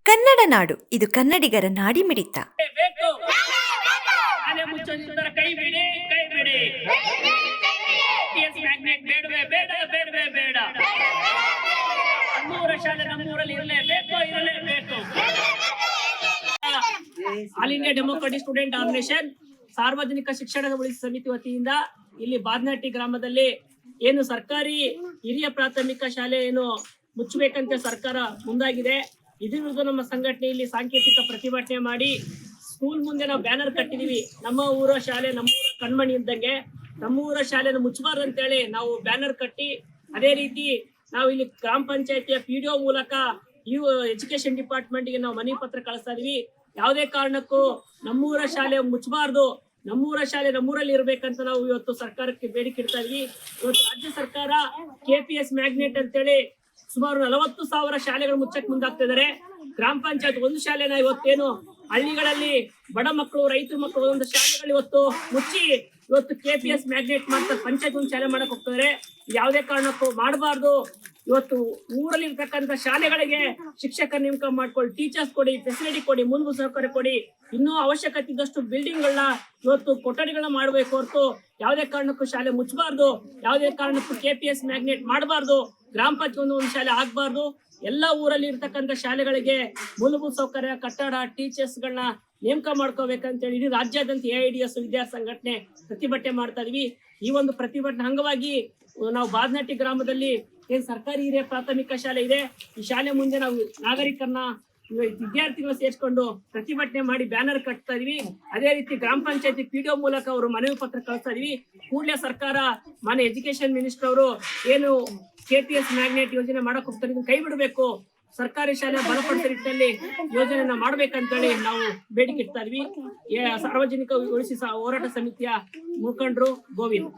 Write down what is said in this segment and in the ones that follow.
ಕನ್ನಡ ನಾಡು, ಇದು ಕನ್ನಡಿಗರ ನಾಡಿಮಿಡಿತ. ಬೇಕು ಶಾಲೆ ಮುಚ್ಚೋದ್ರ ಕೈ ಬಿಡಿ ಕೈ ಬಿಡಿ. ಮ್ಯಾಗ್ನೆಟ್ ಬೇಡವೇ ಬೇಡ ಬೇಡವೇ ಬೇಡ. ನಮ್ಮೂರ ಶಾಲೆ ನಮ್ಮೂರಲ್ಲಿ ಇರಲೇಬೇಕು ಇರಲೇಬೇಕು. All India Democratic Student Organisation ಸಾರ್ವಜನಿಕ ಶಿಕ್ಷಣ ಉಳಿಸಿ ಸಮಿತಿ ವತಿಯಿಂದ ಇಲ್ಲಿ ಬಾದ್ನಟ್ಟಿ ಗ್ರಾಮದಲ್ಲಿ ಏನು ಸರ್ಕಾರಿ ಹಿರಿಯ ಪ್ರಾಥಮಿಕ ಶಾಲೆ ಏನು ಮುಚ್ಚಬೇಕಂತ ಸರ್ಕಾರ ಮುಂದಾಗಿದೆ. ಇದ್ರ ವಿರುದ್ಧ ನಮ್ಮ ಸಂಘಟನೆಯಲ್ಲಿ ಸಾಂಕೇತಿಕ ಪ್ರತಿಭಟನೆ ಮಾಡಿ ಸ್ಕೂಲ್ ಮುಂದೆ ನಾವು ಬ್ಯಾನರ್ ಕಟ್ಟಿದೀವಿ. ನಮ್ಮ ಊರ ಶಾಲೆ ನಮ್ಮೂರ ಕಣ್ಮಣಿ ಇದ್ದಂಗೆ, ನಮ್ಮೂರ ಶಾಲೆನ ಮುಚ್ಚಬಾರ್ದು ಅಂತೇಳಿ ನಾವು ಬ್ಯಾನರ್ ಕಟ್ಟಿ, ಅದೇ ರೀತಿ ನಾವು ಇಲ್ಲಿ ಗ್ರಾಮ ಪಂಚಾಯತಿಯ PDO ಮೂಲಕ ಈ ಎಜುಕೇಶನ್ ಡಿಪಾರ್ಟ್ಮೆಂಟ್ಗೆ ನಾವು ಮನವಿ ಪತ್ರ ಕಳಿಸ್ತಾ ಇದೀವಿ. ಯಾವುದೇ ಕಾರಣಕ್ಕೂ ನಮ್ಮೂರ ಶಾಲೆ ಮುಚ್ಚಬಾರ್ದು, ನಮ್ಮೂರ ಶಾಲೆ ನಮ್ಮೂರಲ್ಲಿ ಇರ್ಬೇಕಂತ ನಾವು ಇವತ್ತು ಸರ್ಕಾರಕ್ಕೆ ಬೇಡಿಕೆ ಇಡ್ತಾ ಇದೀವಿ. ಇವತ್ತು ರಾಜ್ಯ ಸರ್ಕಾರ KPS ಮ್ಯಾಗ್ನೆಟ್ ಅಂತೇಳಿ ಸುಮಾರು 40,000 ಶಾಲೆಗಳು ಮುಚ್ಚಕ್ ಮುಂದಾಗ್ತಾ ಇದಾರೆ. ಗ್ರಾಮ ಪಂಚಾಯತ್ ಒಂದು ಶಾಲೆನ ಇವತ್ತೇನು ಹಳ್ಳಿಗಳಲ್ಲಿ ಬಡ ಮಕ್ಕಳು, ರೈತರ ಮಕ್ಕಳು ಒಂದು ಶಾಲೆಗಳು ಇವತ್ತು ಮುಚ್ಚಿ ಇವತ್ತು KPS ಮ್ಯಾಗ್ನೆಟ್ ಮಾಡ್ತಾರೆ. ಪಂಚಾಯತ್ ಒಂದು ಶಾಲೆ ಮಾಡಕ್ ಹೋಗ್ತಾರೆ. ಯಾವುದೇ ಕಾರಣಕ್ಕೂ ಮಾಡಬಾರ್ದು. ಇವತ್ತು ಊರಲ್ಲಿ ಇರ್ತಕ್ಕಂಥ ಶಾಲೆಗಳಿಗೆ ಶಿಕ್ಷಕರ ನೇಮಕ ಮಾಡ್ಕೊಳ್ಳಿ, ಟೀಚರ್ಸ್ ಕೊಡಿ, ಫೆಸಿಲಿಟಿ ಕೊಡಿ, ಮೂಲಭೂತ ಸೌಕರ್ಯ ಕೊಡಿ. ಇನ್ನೂ ಅವಶ್ಯಕತೆ ಇದ್ದಷ್ಟು ಬಿಲ್ಡಿಂಗ್ ಗಳನ್ನ ಇವತ್ತು ಕೊಠಡಿಗಳನ್ನ ಮಾಡಬೇಕು ಹೊರತು ಯಾವುದೇ ಕಾರಣಕ್ಕೂ ಶಾಲೆ ಮುಚ್ಚಬಾರ್ದು. ಯಾವುದೇ ಕಾರಣಕ್ಕೂ KPS ಮ್ಯಾಗ್ನೆಟ್ ಮಾಡಬಾರ್ದು. ಗ್ರಾಮ ಪಂಚಾಯತ್ ಒಂದು ಶಾಲೆ ಆಗ್ಬಾರ್ದು. ಎಲ್ಲ ಊರಲ್ಲಿ ಇರ್ತಕ್ಕಂಥ ಶಾಲೆಗಳಿಗೆ ಮೂಲಭೂತ ಸೌಕರ್ಯ, ಕಟ್ಟಡ, ಟೀಚರ್ಸ್ ಗಳನ್ನ ನೇಮಕ ಮಾಡ್ಕೋಬೇಕಂತೇಳಿ ಇಡೀ ರಾಜ್ಯಾದ್ಯಂತ AIDS ವಿದ್ಯಾರ್ಥಿ ಸಂಘಟನೆ ಪ್ರತಿಭಟನೆ ಮಾಡ್ತಾ ಇದೀವಿ. ಈ ಒಂದು ಪ್ರತಿಭಟನೆ ಅಂಗವಾಗಿ ನಾವು ಬಾದ್ನಟ್ಟಿ ಗ್ರಾಮದಲ್ಲಿ ಏನ್ ಸರ್ಕಾರಿ ಹಿರಿಯ ಪ್ರಾಥಮಿಕ ಶಾಲೆ ಇದೆ, ಈ ಶಾಲೆ ಮುಂದೆ ನಾವು ನಾಗರಿಕರನ್ನ ವಿದ್ಯಾರ್ಥಿಗಳು ಸೇರ್ಸ್ಕೊಂಡು ಪ್ರತಿಭಟನೆ ಮಾಡಿ ಬ್ಯಾನರ್ ಕಟ್ತಾ ಇದೀವಿ. ಅದೇ ರೀತಿ ಗ್ರಾಮ ಪಂಚಾಯತಿ PDO ಮೂಲಕ ಅವರು ಮನವಿ ಪತ್ರ ಕಳಿಸ್ತಾ ಇದೀವಿ. ಕೂಡಲೇ ಸರ್ಕಾರ ಮಾನ್ಯ ಎಜುಕೇಶನ್ ಮಿನಿಸ್ಟರ್ ಅವರು ಏನು KPS ಮ್ಯಾಗ್ನೆಟ್ ಯೋಜನೆ ಮಾಡಕ್ ಹೋಗ್ತಾರೆ, ಇದನ್ನ ಕೈ ಬಿಡಬೇಕು. ಸರ್ಕಾರಿ ಶಾಲೆ ಬಲಪಡಿಸಿದ ನಿಟ್ಟಿನಲ್ಲಿ ಯೋಜನೆಯನ್ನ ಮಾಡ್ಬೇಕಂತೇಳಿ ನಾವು ಬೇಡಿಕೆ ಇಡ್ತಾ ಇದ್ವಿ. ಸಾರ್ವಜನಿಕ ಉಳಿಸಿ ಹೋರಾಟ ಸಮಿತಿಯ ಮುಖಂಡರು ಗೋವಿಂದ್.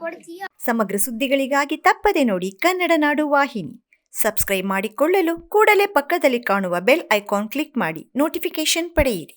ಸಮಗ್ರ ಸುದ್ದಿಗಳಿಗಾಗಿ ತಪ್ಪದೆ ನೋಡಿ ಕನ್ನಡ ನಾಡು ವಾಹಿನಿ. ಸಬ್ಸ್ಕ್ರೈಬ್ ಮಾಡಿಕೊಳ್ಳಲು ಕೂಡಲೇ ಪಕ್ಕದಲ್ಲಿ ಕಾಣುವ ಬೆಲ್ ಐಕಾನ್ ಕ್ಲಿಕ್ ಮಾಡಿ ನೋಟಿಫಿಕೇಶನ್ ಪಡೆಯಿರಿ.